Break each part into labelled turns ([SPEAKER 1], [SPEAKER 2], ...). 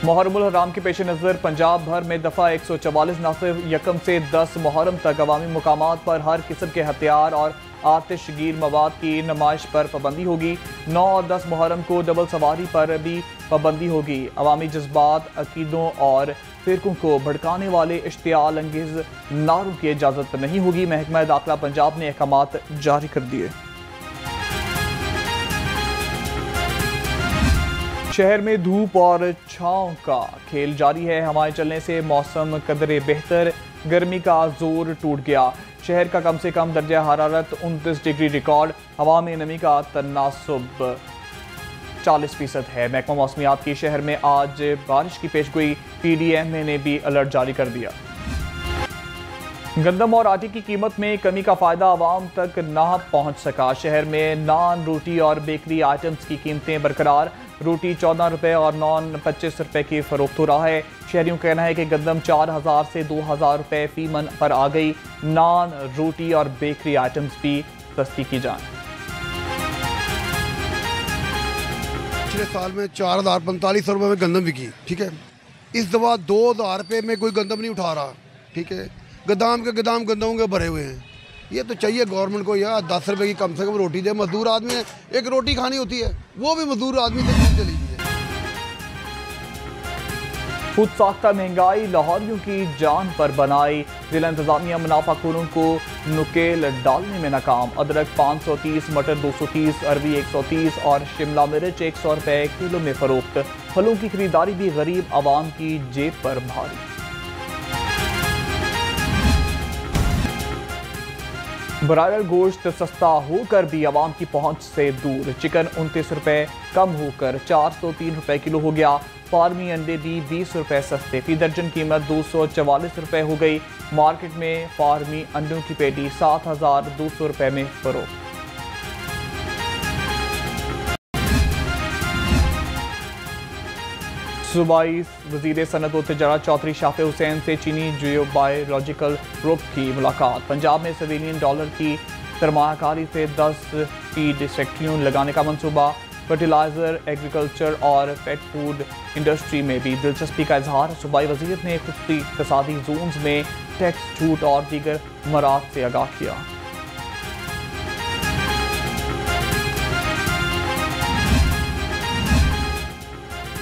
[SPEAKER 1] मुहर्रमुल हराम के पेश नज़र पंजाब भर में दफ़ा 144 नासिब यकम से 10 मुहर्रम तक अवामी मुकामात पर हर किस्म के हथियार और आतिशगीर मवाद की नुमाइश पर पाबंदी होगी। 9 और 10 मुहर्रम को डबल सवारी पर भी पाबंदी होगी। अवामी जज्बात, अकीदों और फिरकों को भड़काने वाले इश्तियाल अंगेज नारों की इजाज़त नहीं होगी। महकमा दाखिला पंजाब ने अहकामात जारी कर दिए। शहर में धूप और छांव का खेल जारी है। हवाएं चलने से मौसम कदरे बेहतर, गर्मी का जोर टूट गया। शहर का कम से कम दर्जा हरारत 29 डिग्री रिकॉर्ड। हवा में नमी का तनासुब 40% है। महकमा मौसमियात की शहर में आज बारिश की पेशगोई, PDM ने भी अलर्ट जारी कर दिया। गंदम और आटे की कीमत में कमी का फायदा आवाम तक ना पहुंच सका। शहर में नान, रोटी और बेकरी आइटम्स की कीमतें बरकरार। रोटी 14 रुपये और नान 25 रुपये की फरोख्त हो रहा है। शहरियों का कहना है कि गंदम 4000 से 2000 रुपये फी मन पर आ गई। नान, रोटी और बेकरी आइटम्स भी सस्ती की जाए।
[SPEAKER 2] पिछले साल में 4045 रुपये में गंदम बिकी, ठीक है। इस दफा 2000 रुपये में कोई गंदम नहीं उठा रहा, ठीक है। गोदाम के गोदाम गंदमों के भरे हुए हैं। ये तो चाहिए गवर्नमेंट को यार 10 रुपये की कम से कम रोटी दे। मजदूर आदमी है, एक रोटी खानी होती है, वो भी मजदूर आदमी से चली गई है।
[SPEAKER 1] खुद साख्ता महंगाई लाहौरियों की जान पर बनाई। जिला इंतजामिया मुनाफाखोरों को नुकेल डालने में नाकाम। अदरक 530, मटर 230, अरवी 130 और शिमला मिर्च 100 रुपये किलो में फरोख्त। फलों की खरीदारी भी गरीब आवाम की जेब पर भारी। ब्रायलर गोश्त सस्ता होकर भी आवाम की पहुंच से दूर। चिकन 29 रुपये कम होकर 403 रुपये किलो हो गया। फार्मी अंडे भी 20 रुपये सस्ते, फी दर्जन कीमत 244 रुपये हो गई। मार्केट में फार्मी अंडों की पेटी 7200 रुपये में फरोख्त। सूबाई वज़ीर सनअत व तिजारत चौधरी शाफे हुसैन से चीनी जियोबायोलॉजिकल ग्रुप की मुलाकात। पंजाब में सिविलियन डॉलर की सरमायाकारी से 10 फीड फैक्ट्रियों लगाने का मंसूबा। फर्टिलाइजर, एग्रीकल्चर और पेट फूड इंडस्ट्री में भी दिलचस्पी का इजहार। सूबाई वज़ीर ने खुसूसी इक़्तिसादी जोन्स में टैक्स छूट और दीगर मराहत से आगाह किया।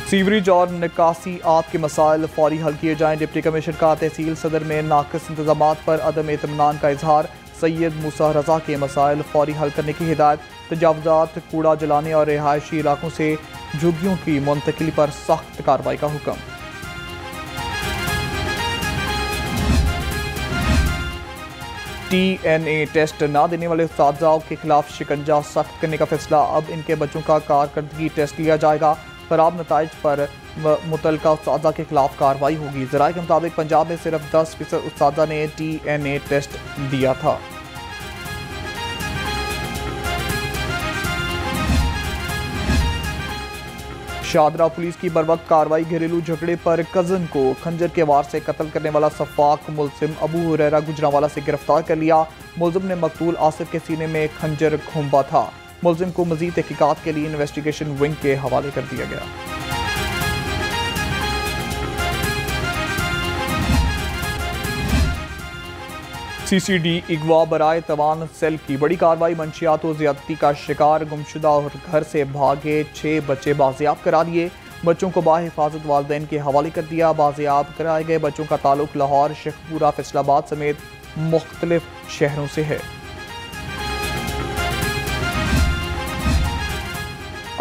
[SPEAKER 1] सीवरेज और निकासी आत के मसाइल फौरी हल किए जाएं। डिप्टी कमिश्नर का तहसील सदर में नाक़िस इंतजामात पर अदम इत्मीनान का इजहार। सैयद मूसा रजा के मसाइल फौरी हल करने की हिदायत। तजावुज़ात, कूड़ा जलाने और रिहायशी इलाकों से झुग्गियों की मुंतकिली पर सख्त कार्रवाई का हुक्म। TNA टेस्ट न देने वाले उस्ताज़ों के खिलाफ शिकंजा सख्त करने का फैसला। अब इनके बच्चों का कारकर्दगी टेस्ट लिया जाएगा। खराब नताइज पर मुतलका उस्ताज़ा के खिलाफ कार्रवाई होगी। ज़राए के मुताबिक पंजाब में सिर्फ 10% उस्ताज़ा ने TNA टेस्ट दिया था। शादरा पुलिस की बरवक्त कार्रवाई। घरेलू झगड़े पर कज़न को खंजर के वार से कत्ल करने वाला सफाक मुलजिम अबू हुरैरा गुजरांवाला से गिरफ्तार कर लिया। मुलजिम ने मकतूल आसिफ के सीने में खंजर घोंपा था। मुलजिम को मजीद तहकीकात के लिए इन्वेस्टिगेशन विंग के हवाले कर दिया गया। CCD अगवा बराए तवान सेल की बड़ी कार्रवाई। मंशियात व ज़्यादती का शिकार गुमशुदा और घर से भागे 6 बच्चे बाजियाब करा लिए। बच्चों को बाहिफाजत वालिदैन के हवाले कर दिया। बाजियाब कराए गए बच्चों का ताल्लुक लाहौर, शेखपुरा, फैसलाबाद समेत मुख्तलिफ शहरों से है।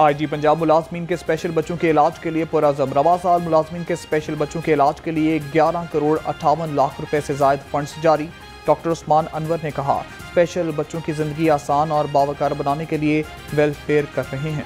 [SPEAKER 1] IG पंजाब मुलाजमीन के स्पेशल बच्चों के इलाज के लिए पुरअज़म। रवा साल मुलाजमीन के स्पेशल बच्चों के इलाज के लिए 11 करोड़ 58 लाख रुपए से ज़ायद फंड्स जारी। डॉक्टर उस्मान अनवर ने कहा, स्पेशल बच्चों की ज़िंदगी आसान और बावकार बनाने के लिए वेलफेयर कर रहे हैं।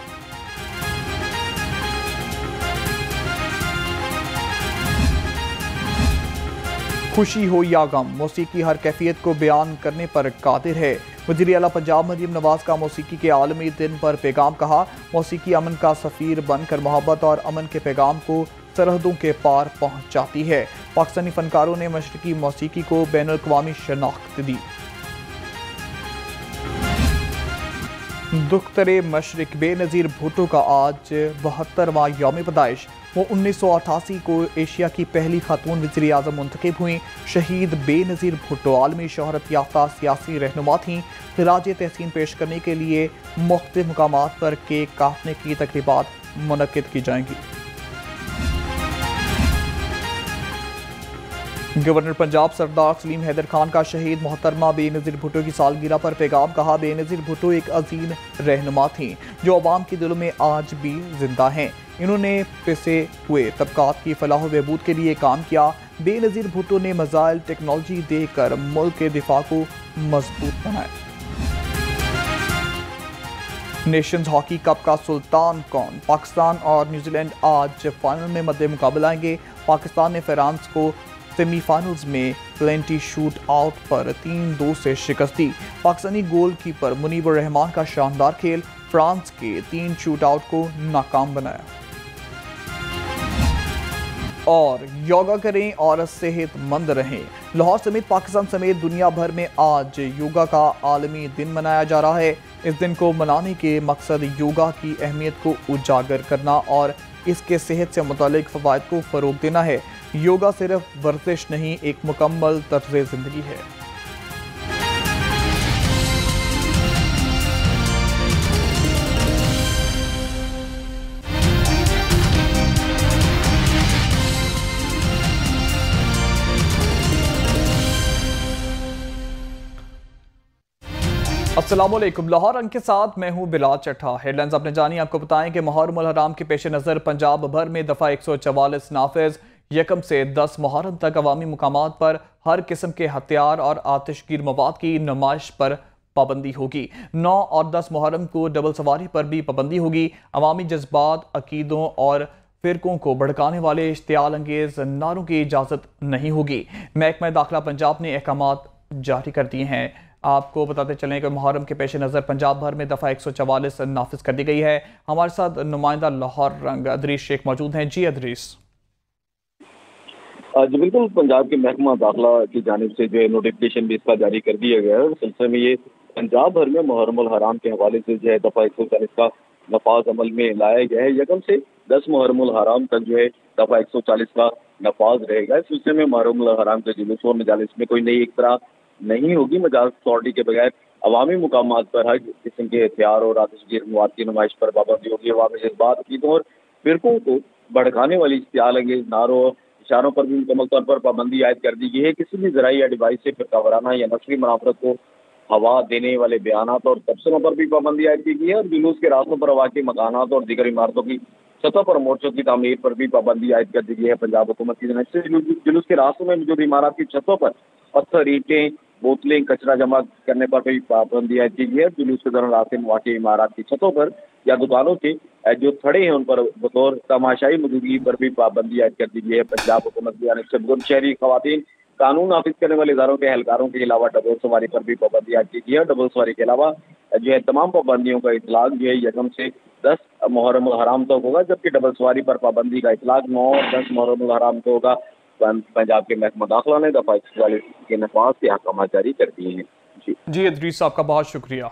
[SPEAKER 1] खुशी हो या गम, मौसीकी हर कैफियत को बयान करने पर कादिर है। वज़ीर आला पंजाब मरीम नवाज का मौसीकी के आलमी दिन पर पैगाम कहा, मौसीकी अमन का सफ़ीर बनकर मोहब्बत और अमन के पैगाम को सरहदों के पार पहुँचाती है। पाकिस्तानी फ़नकारों ने मशरकी मौसीकी को बैनुल अक़वामी शनाख्त दी। दुख्तरे मशरिक बेनज़ीर भुट्टो का आज 72वां यौम पैदाइश। वो 1988 को एशिया की पहली खातून वज़ीर आज़म मुंतखब हुई। शहीद बेनज़ीर भुट्टो आलमी शोहरत याफ्ता सियासी रहनुमा थीं। खिराज तहसीन पेश करने के लिए मुख्तलिफ मकामात पर केक काटने की तकरीबात मुनक्किद की जाएंगी। गवर्नर पंजाब सरदार सलीम हैदर खान का शहीद मोहतरमा बेनज़ीर भुट्टो की सालगिरह पर पैगाम। कहा, बेनज़ीर भुट्टो एक अजीम रहनुमा थी जो अवाम के दिलों में आज भी जिंदा हैं। इन्होंने पिसे हुए तबकात की फलाह व बहबूद के लिए काम किया। बेनज़ीर भुट्टो ने मिसाइल टेक्नोलॉजी देकर मुल्क के दिफा को मजबूत बनाया। नेशंस हॉकी कप का सुल्तान कौन? पाकिस्तान और न्यूजीलैंड आज फाइनल में मद्दे मुकाबला आएंगे। पाकिस्तान ने फ्रांस को सेमीफाइनल्स में प्लेंटी शूट आउट पर 3-2 से शिकस्त दी। पाकिस्तानी गोलकीपर मुनीबुर रहमान का शानदार खेल फ्रांस के 3 शूट आउट को नाकाम बनाया। और योगा करें और सेहतमंद रहें। लाहौर समेत पाकिस्तान समेत दुनिया भर में आज योगा का आलमी दिन मनाया जा रहा है। इस दिन को मनाने के मकसद योगा की अहमियत को उजागर करना और इसके सेहत से मुतालिक फ़वाइद को फ़रोग देना है। योगा सिर्फ वर्जिश नहीं, एक मुकम्मल तर्ज़े ज़िंदगी है। अस्सलामुअलैकुम। लाहौर अंक के साथ मैं हूं बिलाल चट्ठा। हेडलाइंस आपने जानी। आपको बताएं कि मुहर्रम उल हराम के पेश नज़र पंजाब भर में दफ़ा 144 नाफिज। यकम से 10 मुहर्रम तक अवामी मुकामात पर हर किस्म के हथियार और आतिशगीर मवाद की नुमाइश पर पाबंदी होगी। 9 और 10 मुहर्रम को डबल सवारी पर भी पाबंदी होगी। अवामी जज्बात, अकीदों और फिरकों को भड़काने वाले इश्तियाल अंगेज नारों की इजाज़त नहीं होगी। महकमा दाखिला पंजाब ने अहकामात जारी कर दिए हैं। आपको बताते चलें कि मुहर्रम के पेश नज़र पंजाब भर में दफ़ा 144 नाफिज कर दी गई है। हमारे साथ नुमाइंदा लाहौर रंग अदरीस शेख मौजूद हैं। जी अदरीस।
[SPEAKER 3] जी बिल्कुल, पंजाब के महकमा दाखिला की जानिब से जो है नोटिफिकेशन भी इसका जारी कर दिया गया है। सिलसिले में ये पंजाब भर में मुहर्रम उल हराम के हवाले से जो है दफ़ा 140 का नफाज अमल में लाया गया है। यकम से 10 मुहर्रम उल हराम तक जो है दफ़ा 140 का नफाज रहेगा। इस सिलसिले में मुहर्रम उल हराम के जुलूस और मजालिस में कोई नई इख्तरा नहीं होगी। मजाज अथॉरिटी के बगैर अवामी मुकामात पर हर किस्म के हथियार और आतिशगीर मवाद की नुमाइश पर पाबंदी होगी। अवामी जज्बात, अकीदों और फिरकों को भड़काने वाली इश्तियाल अंगेज नारों और इशारों पर भी मुकम्मल तौर पर पाबंदी आयद कर दी गई है। किसी भी जराई या डिवाइस से फिरका वराना या नस्ली मुनाफरत को हवा देने वाले बयानात और तबसरों पर भी पाबंदी आयद की गई है। और जुलूस के रास्तों पर वाक़ई मकानात और दीगर इमारतों की सतह पर मोर्चों की तामीर पर भी पाबंदी आयद कर दी गई है। पंजाब हुकूमत की जानिब से जुलूस के रास्तों में मौजूद इमारत की छतों पर पत्थर, ईंटें, बोतलें, कचरा जमा करने पर भी पाबंदी आयद की गई है। जुलूस के दौरान रास्ते में वाक़ई इमारत की छतों पर या दुकानों के जो थड़े हैं उन पर बतौर तमाशाई मौजूदगी पर भी पाबंदी आयद कर दी गई है। पंजाब हुकूमत की जानिब से बुजुर्ग शहरी खवातीन कानून नाफिज करने वाले इदारों के एहलकारों के अलावा डबल सवारी पर भी पाबंदी आयद की गई है। डबल सवारी के अलावा जो है तमाम पाबंदियों का इतलाक जो है यकम से 10 मुहर्रम उल हराम तक होगा, जबकि डबल सवारी पर पाबंदी का इतलाक 9 और 10 मुहर्रम उल हराम को होगा। पंजाब के महकमा दाखिला ने दफ़ा 144 के नफाज के अहकाम जारी कर दिए हैं।
[SPEAKER 1] जी अदरीस साहब का बहुत शुक्रिया।